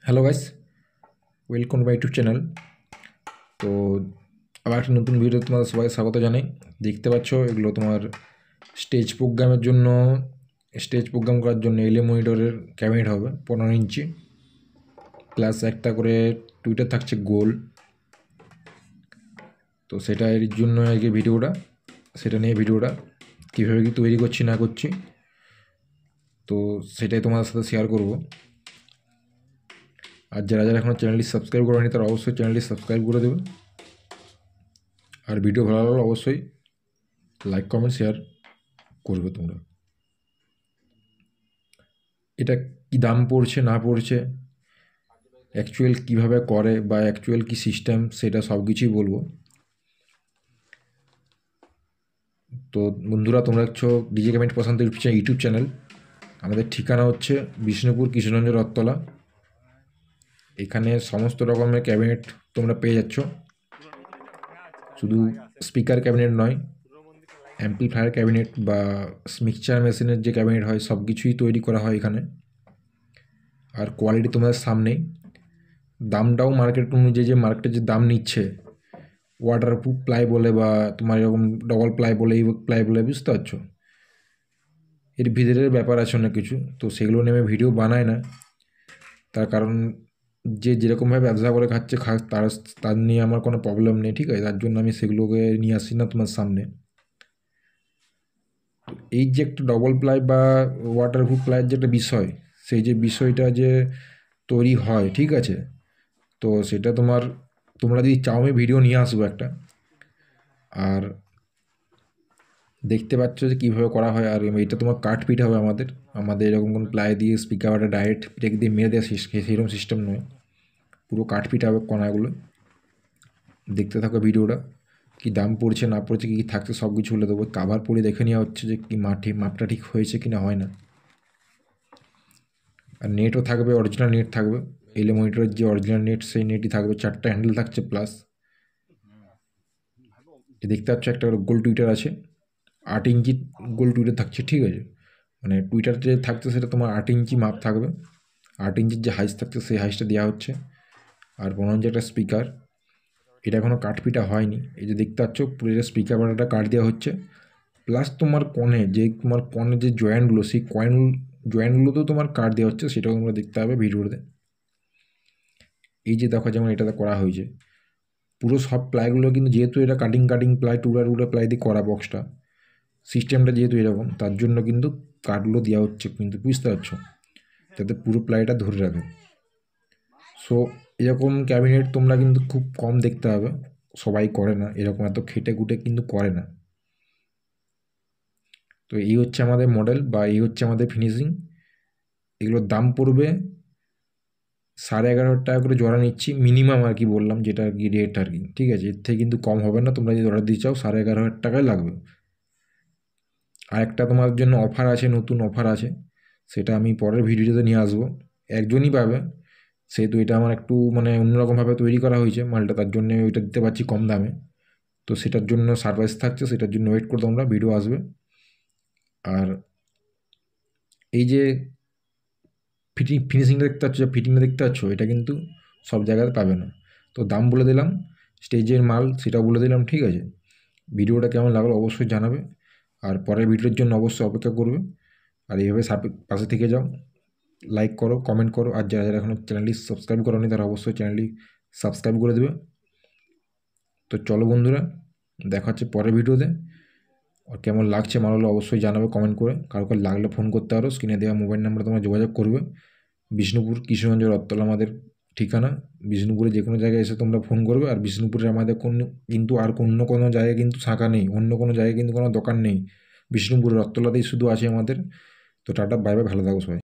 Hello guys, welcome by to channel. তো আবার একটা নতুন ভিডিও তোমাদের সবাই স্বাগত জানাই। দেখতে পাচ্ছ এগুলো তোমার স্টেজ প্রোগ্রাম করার জন্য এলএ মনিটরের ক্যাবিনেট হবে 15 ইঞ্চি, প্লাস একটা করে টুইটার থাকছে গোল। তো সেটা এর জন্য আজকে ভিডিওটা, সেটা নিয়ে ভিডিওটা কীভাবে কি তৈরি করছি না করছি, তো সেটাই তোমাদের সাথে শেয়ার করব। আর যারা যারা এখনও চ্যানেলটি সাবস্ক্রাইব করেনি তারা অবশ্যই চ্যানেলটি সাবস্ক্রাইব করে দেবে। আর ভিডিও ভালো লাগলে অবশ্যই লাইক কমেন্ট শেয়ার করবে তোমরা। এটা কি দাম পড়ছে না পড়ছে, অ্যাকচুয়াল কিভাবে করে বা অ্যাকচুয়াল কি সিস্টেম, সেটা সব কিছুই বলবো। তো বন্ধুরা, তোমরা দেখছো ডিজে ক্যাবিনেট প্রশান্ত ইউটিউব চ্যানেল। আমাদের ঠিকানা হচ্ছে বিষ্ণুপুর কৃষ্ণগঞ্জ রথতলা। এখানে সমস্ত রকমের ক্যাবিনেট তোমরা পেয়ে যাচ্ছ। শুধু স্পিকার ক্যাবিনেট নয়, অ্যাম্পলিফায়ার ক্যাবিনেট বা মিক্সচার মেশিনের যে ক্যাবিনেট হয় সব কিছুই তৈরি করা হয় এখানে। আর কোয়ালিটি তোমাদের সামনেই। দামটাও মার্কেট অনুযায়ী, যে মার্কেটে যে দাম নিচ্ছে, ওয়াটারপ্রুফ প্লাই বলে বা তোমার এরকম ডবল প্লাই বলে, এই প্লাই বলে, বুঝতে পারছো। এর ভিতরের ব্যাপার আছে অনেক কিছু, তো সেগুলো নিয়ে আমি ভিডিও বানাই না। তার কারণ যে যেরকমভাবে ব্যবসা করে খাচ্ছে তার নিয়ে আমার কোনো প্রবলেম নেই, ঠিক আছে। তার জন্য আমি সেগুলোকে নিয়ে আসি না তোমার সামনে। এই যে একটা ডবল প্লাই বা ওয়াটারপ্রুফ প্লাইয়ের যে একটা বিষয়, সেই যে বিষয়টা যে তৈরি হয়, ঠিক আছে। তো সেটা তোমরা যদি চাও আমি ভিডিও নিয়ে আসবো একটা। আর দেখতে পাচ্ছ যে কীভাবে করা হয়। আর এটা তোমার কাঠ পিঠ হবে আমাদের এরকম কোনো প্লাই দিয়ে স্পিকারটা ডাইরেক্ট পিঠে দিয়ে মেরে দেওয়া সেরকম সিস্টেম নয়, পুরো কাঠ পিঠ হবে কণাগুলো। দেখতে থাকো ভিডিওটা। কি দাম পড়ছে না পড়ছে, কী কী থাকছে সব কিছু বলে দেবো। কাভার পরে দেখে নেওয়া হচ্ছে যে কি মাপটা ঠিক হয়েছে কি না হয় না। আর নেটও থাকবে, অরিজিনাল নেট থাকবে। এলএ মনিটরের যে অরিজিনাল নেট, সেই নেটই থাকবে। 4টা হ্যান্ডেল থাকছে প্লাস। দেখতে পাচ্ছ একটা গোল টুইটার আছে, 8 ইঞ্চি গোল টুইটার থাকছে, ঠিক আছে। মানে টুইটার যে থাকছে সেটা তোমার 8 ইঞ্চি মাপ থাকবে। 8 ইঞ্চির যে হাইস থাকছে সেই হাইসটা দেওয়া হচ্ছে। আর 15 ইঞ্চি একটা স্পিকার, এটা এখনও কাঠপিটা হয়নি। এই যে দেখতে পাচ্ছ পুরো স্পিকার বাটাটা কাঠ দেওয়া হচ্ছে। প্লাস তোমার কনে যে জয়েন্টগুলো, সেই জয়েন্টগুলোতেও তোমার কাঠ দেওয়া হচ্ছে, সেটাও তোমরা দেখতে হবে ভিডিওতে। এই যে দেখো, যেমন এটাতে করা হয়েছে পুরো সব প্লাইগুলো কিন্তু, যেহেতু এটা কাটিং প্লাই, টুকরা প্লাই দিয়ে করা বক্সটা, সিস্টেমটা যেহেতু এরকম, তার জন্য কিন্তু কাঠগুলো দেওয়া হচ্ছে, কিন্তু বুঝতে পারছো, যাতে পুরো প্লাইটা ধরে রাখে। সো এরকম ক্যাবিনেট তোমরা কিন্তু খুব কম দেখতে হবে, সবাই করে না এরকম, এত খেটে খুঁটে কিন্তু করে না। তো এই হচ্ছে আমাদের মডেল বা এই হচ্ছে আমাদের ফিনিশিং। এগুলোর দাম পড়বে 11,500 টাকা করে জোড়া নিচ্ছি মিনিমাম, আর কি বললাম, যেটা আর কি রেট আর কি, ঠিক আছে। এর থেকে কিন্তু কম হবে না। তোমরা যদি অর্ডার দিতে চাও 11,500 টাকাই লাগবে। আর একটা তোমার জন্য অফার আছে, নতুন অফার আছে, সেটা আমি পরের ভিডিওতে নিয়ে আসবো। একজনই পাবে, সেহেতু এটা আমার একটু মানে অন্যরকমভাবে তৈরি করা হয়েছে মালটা, তার জন্য ওইটা দিতে পারছি কম দামে। তো সেটার জন্য সারপ্রাইজ থাকছে, সেটার জন্য ওয়েট করে তোমরা, ভিডিও আসবে। আর এই যে ফিনিশিংটা দেখতে পাচ্ছ, ফিটিংটা দেখতে পাচ্ছ, এটা কিন্তু সব জায়গায় পাবে না। তো দাম বলে দিলাম, স্টেজের মাল সেটাও বলে দিলাম, ঠিক আছে। ভিডিওটা কেমন লাগলো অবশ্যই জানাবে। আর পরের ভিডিওর জন্য অবশ্যই অপেক্ষা করবে। আর এইভাবে পাশে থেকে যাও, লাইক করো, কমেন্ট করো। আর যারা যারা এখনও চ্যানেলটি সাবস্ক্রাইব করোনি তারা অবশ্যই চ্যানেলটি সাবস্ক্রাইব করে দেবে। তো চলো বন্ধুরা, দেখা হচ্ছে পরের ভিডিওতে। আর কেমন লাগছে ভালো হলে অবশ্যই জানাবে কমেন্ট করে। কারো লাগলে ফোন করতে পারো, স্ক্রিনে দেওয়া মোবাইল নাম্বারে তোমরা যোগাযোগ করবে। বিষ্ণুপুর কৃষ্ণগঞ্জ রথতলা আমাদের ঠিকানা। বিষ্ণুপুরে যে কোনো জায়গায় এসে তোমরা ফোন করবে। আর বিষ্ণুপুরে আমাদের কিন্তু আর অন্য কোনো জায়গায় কিন্তু শাখা নেই, অন্য কোনো জায়গায় কিন্তু কোনো দোকান নেই। বিষ্ণুপুর রথতলাতেই শুধু আছে আমাদের। তো টাটা, বাই বাই, ভালো থাকো সবাই।